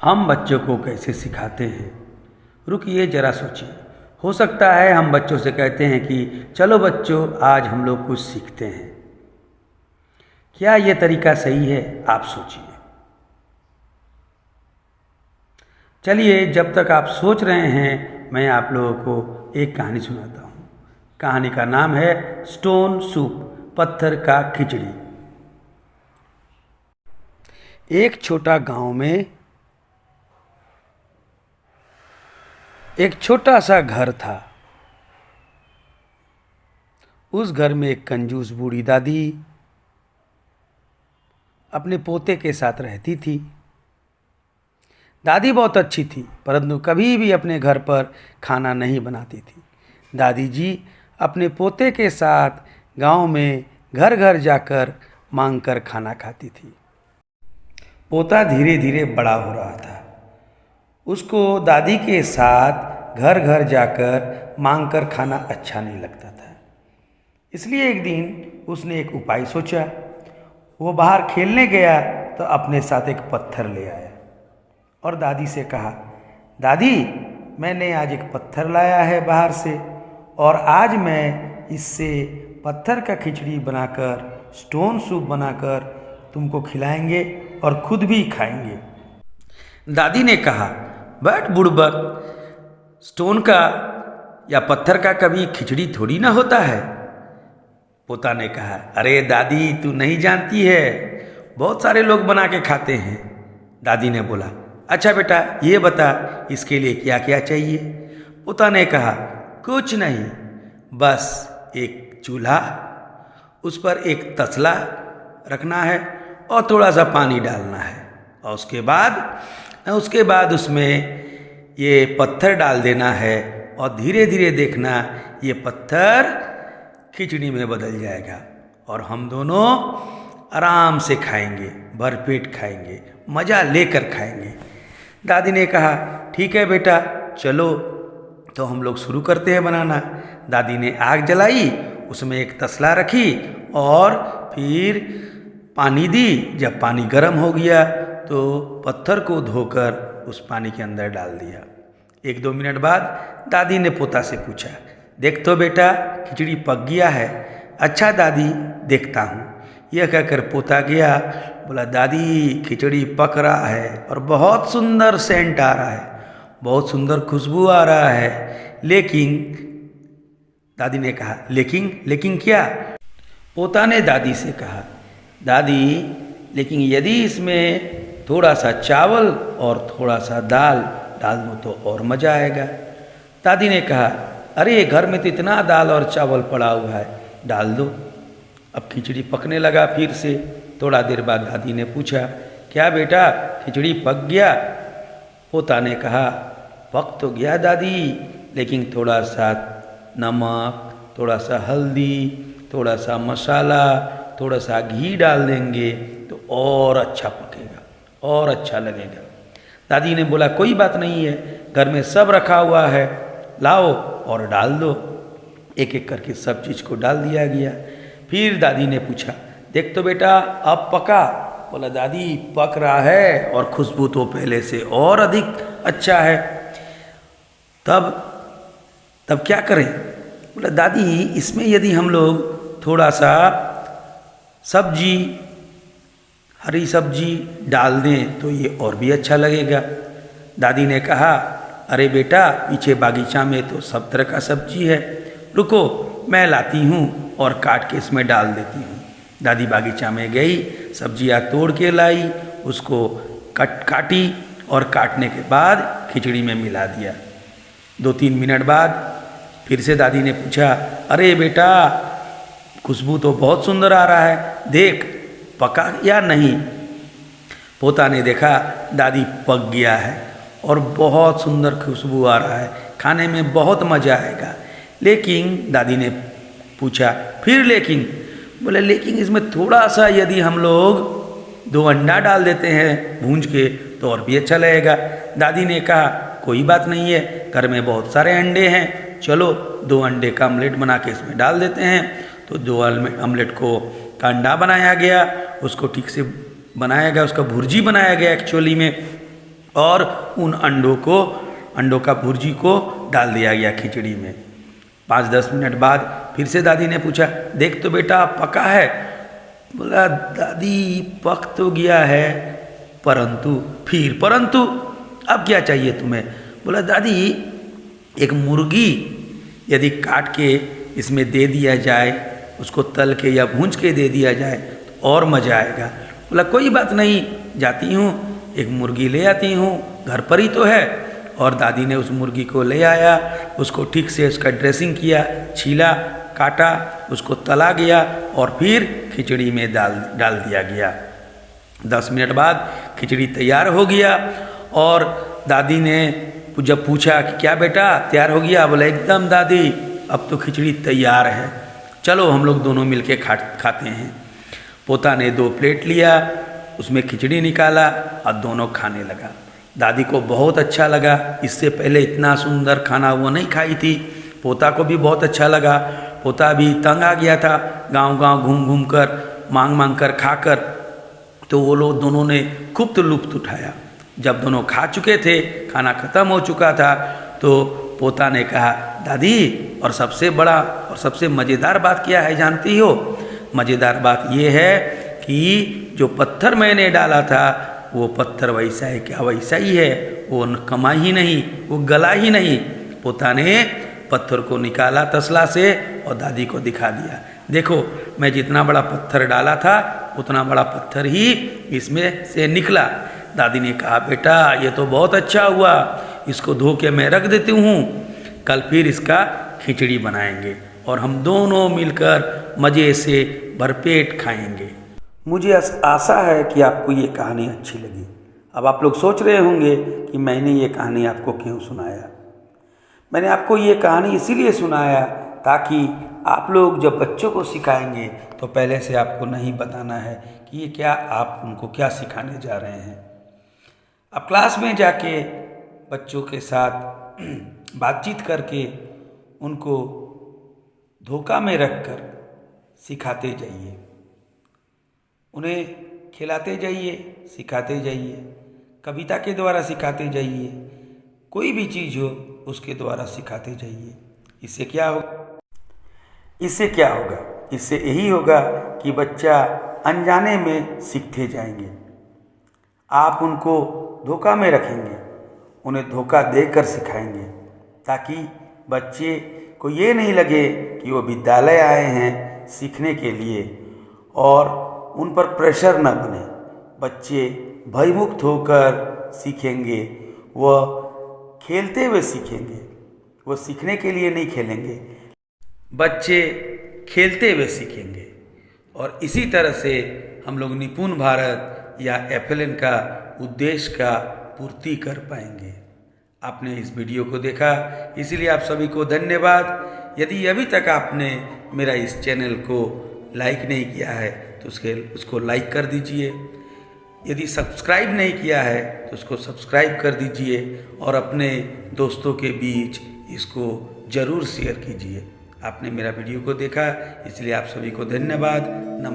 हम बच्चों को कैसे सिखाते हैं? रुकिए जरा सोचिए। हो सकता है हम बच्चों से कहते हैं कि चलो बच्चों आज हम लोग कुछ सीखते हैं। क्या ये तरीका सही है? आप सोचिए। चलिए जब तक आप सोच रहे हैं मैं आप लोगों को एक कहानी सुनाता हूँ। कहानी का नाम है स्टोन सूप, पत्थर का खिचड़ी। एक छोटा गांव में एक छोटा सा घर था। उस घर में एक कंजूस बूढ़ी दादी अपने पोते के साथ रहती थी। दादी बहुत अच्छी थी, परंतु कभी भी अपने घर पर खाना नहीं बनाती थी। दादी जी अपने पोते के साथ गांव में घर घर जाकर मांगकर खाना खाती थी। पोता धीरे धीरे बड़ा हो रहा था। उसको दादी के साथ घर घर जाकर मांगकर खाना अच्छा नहीं लगता था। इसलिए एक दिन उसने एक उपाय सोचा। वो बाहर खेलने गया तो अपने साथ एक पत्थर ले आया और दादी से कहा, दादी मैंने आज एक पत्थर लाया है बाहर से और आज मैं इससे पत्थर का खिचड़ी बनाकर, स्टोन सूप बनाकर तुमको खिलाएंगे और खुद भी खाएंगे। दादी ने कहा, बैठ बुड़बक, स्टोन का या पत्थर का कभी खिचड़ी थोड़ी ना होता है। पोता ने कहा, अरे दादी तू नहीं जानती है, बहुत सारे लोग बना के खाते हैं। दादी ने बोला, अच्छा बेटा ये बता इसके लिए क्या क्या चाहिए। पोता ने कहा, कुछ नहीं, बस एक चूल्हा, उस पर एक तसला रखना है और थोड़ा सा पानी डालना है और उसके बाद उसमें ये पत्थर डाल देना है और धीरे धीरे देखना ये पत्थर खिचड़ी में बदल जाएगा और हम दोनों आराम से खाएंगे, भरपेट खाएंगे, मज़ा लेकर खाएंगे। दादी ने कहा, ठीक है बेटा चलो तो हम लोग शुरू करते हैं बनाना। दादी ने आग जलाई, उसमें एक तसला रखी और फिर पानी दी। जब पानी गर्म हो गया तो पत्थर को धोकर उस पानी के अंदर डाल दिया। 1-2 मिनट बाद दादी ने पोता से पूछा, देख तो बेटा खिचड़ी पक गया है। अच्छा दादी देखता हूँ। यह कहकर पोता गया, बोला, दादी खिचड़ी पक रहा है और बहुत सुंदर सेंट आ रहा है, बहुत सुंदर खुशबू आ रहा है, लेकिन दादी ने कहा, लेकिन क्या? पोता ने दादी से कहा, दादी लेकिन यदि इसमें थोड़ा सा चावल और थोड़ा सा दाल डाल दो तो और मज़ा आएगा। दादी ने कहा, अरे घर में तो इतना दाल और चावल पड़ा हुआ है, डाल दो। अब खिचड़ी पकने लगा फिर से। थोड़ा देर बाद दादी ने पूछा, क्या बेटा खिचड़ी पक गया? पोता ने कहा, पक तो गया दादी, लेकिन थोड़ा सा नमक, थोड़ा सा हल्दी, थोड़ा सा मसाला, थोड़ा सा घी डाल देंगे तो और अच्छा पकेगा और अच्छा लगेगा। दादी ने बोला, कोई बात नहीं है, घर में सब रखा हुआ है, लाओ और डाल दो। एक एक करके सब चीज़ को डाल दिया गया। फिर दादी ने पूछा, देख तो बेटा अब पका? बोला, दादी पक रहा है और खुशबू तो पहले से और अधिक अच्छा है। तब क्या करें? बोला, दादी इसमें यदि हम लोग थोड़ा सा सब्जी, हरी सब्जी डाल दें तो ये और भी अच्छा लगेगा। दादी ने कहा, अरे बेटा पीछे बागीचा में तो सब तरह का सब्जी है, रुको मैं लाती हूँ और काट के इसमें डाल देती हूँ। दादी बागीचा में गई, सब्जियाँ तोड़ के लाई, उसको काटी और काटने के बाद खिचड़ी में मिला दिया। 2-3 मिनट बाद फिर से दादी ने पूछा, अरे बेटा खुशबू तो बहुत सुंदर आ रहा है, देख पका या नहीं? पोता ने देखा दादी पक गया है और बहुत सुंदर खुशबू आ रहा है, खाने में बहुत मज़ा आएगा। लेकिन दादी ने पूछा, फिर लेकिन? बोले, लेकिन इसमें थोड़ा सा यदि हम लोग 2 अंडा डाल देते हैं भूंज के तो और भी अच्छा लगेगा। दादी ने कहा, कोई बात नहीं है, घर में बहुत सारे अंडे हैं, चलो 2 अंडे का ऑमलेट बना के इसमें डाल देते हैं। तो 2 ऑमलेट को का अंडा बनाया गया, उसको ठीक से बनाया गया, उसका भुर्जी बनाया गया एक्चुअली में। और उन अंडों का भुर्जी को डाल दिया गया खिचड़ी में। 5-10 मिनट बाद फिर से दादी ने पूछा, देख तो बेटा पका है। बोला, दादी पक तो गया है, परंतु अब क्या चाहिए तुम्हें? बोला, दादी एक मुर्गी यदि काट के इसमें दे दिया जाए, उसको तल के या भूंज के दे दिया जाए तो और मज़ा आएगा। बोला, कोई बात नहीं, जाती हूँ एक मुर्गी ले आती हूँ, घर पर ही तो है। और दादी ने उस मुर्गी को ले आया, उसको ठीक से उसका ड्रेसिंग किया, छीला, काटा, उसको तला गया और फिर खिचड़ी में डाल दिया गया। 10 मिनट बाद खिचड़ी तैयार हो गया और दादी ने जब पूछा कि क्या बेटा तैयार हो गया? बोला, एकदम दादी, अब तो खिचड़ी तैयार है, चलो हम लोग दोनों मिलके खाते हैं। पोता ने 2 प्लेट लिया, उसमें खिचड़ी निकाला और दोनों खाने लगा। दादी को बहुत अच्छा लगा, इससे पहले इतना सुंदर खाना वो नहीं खाई थी। पोता को भी बहुत अच्छा लगा। पोता भी तंग आ गया था, गांव-गांव घूम कर मांग कर खाकर। तो वो लोग दोनों ने खूब तो लुत्फ़ उठाया। जब दोनों खा चुके थे, खाना ख़त्म हो चुका था, तो पोता ने कहा, दादी और सबसे बड़ा और सबसे मज़ेदार बात क्या है जानती हो? मज़ेदार बात ये है कि जो पत्थर मैंने डाला था वो पत्थर वैसा है क्या वैसा ही है, वो कमा ही नहीं, वो गला ही नहीं। पोता ने पत्थर को निकाला तसला से और दादी को दिखा दिया, देखो मैं जितना बड़ा पत्थर डाला था उतना बड़ा पत्थर ही इसमें से निकला। दादी ने कहा, बेटा ये तो बहुत अच्छा हुआ, इसको धो के मैं रख देती हूँ, कल फिर इसका खिचड़ी बनाएंगे और हम दोनों मिलकर मज़े से भरपेट खाएंगे। मुझे आशा है कि आपको ये कहानी अच्छी लगी। अब आप लोग सोच रहे होंगे कि मैंने ये कहानी आपको क्यों सुनाया। मैंने आपको ये कहानी इसीलिए सुनाया ताकि आप लोग जब बच्चों को सिखाएंगे तो पहले से आपको नहीं बताना है कि ये क्या, आप उनको क्या सिखाने जा रहे हैं। आप क्लास में जाके बच्चों के साथ बातचीत करके उनको धोखा में रखकर सिखाते जाइए, उन्हें खिलाते जाइए, सिखाते जाइए, कविता के द्वारा सिखाते जाइए, कोई भी चीज़ हो उसके द्वारा सिखाते जाइए। इससे क्या होगा? इससे यही होगा कि बच्चा अनजाने में सीखते जाएंगे। आप उनको धोखा में रखेंगे, उन्हें धोखा देकर सिखाएंगे ताकि बच्चे को ये नहीं लगे कि वो विद्यालय आए हैं सीखने के लिए और उन पर प्रेशर न बने। बच्चे भयमुक्त होकर सीखेंगे, वह खेलते हुए सीखेंगे, वो सीखने के लिए नहीं खेलेंगे, बच्चे खेलते हुए सीखेंगे। और इसी तरह से हम लोग निपुण भारत या FLN का उद्देश्य का पूर्ति कर पाएंगे। आपने इस वीडियो को देखा, इसलिए आप सभी को धन्यवाद। यदि अभी तक आपने मेरा इस चैनल को लाइक नहीं किया है तो उसको लाइक कर दीजिए। यदि सब्सक्राइब नहीं किया है तो उसको सब्सक्राइब कर दीजिए और अपने दोस्तों के बीच इसको ज़रूर शेयर कीजिए। आपने मेरा वीडियो को देखा, इसलिए आप सभी को धन्यवाद। नमस्कार।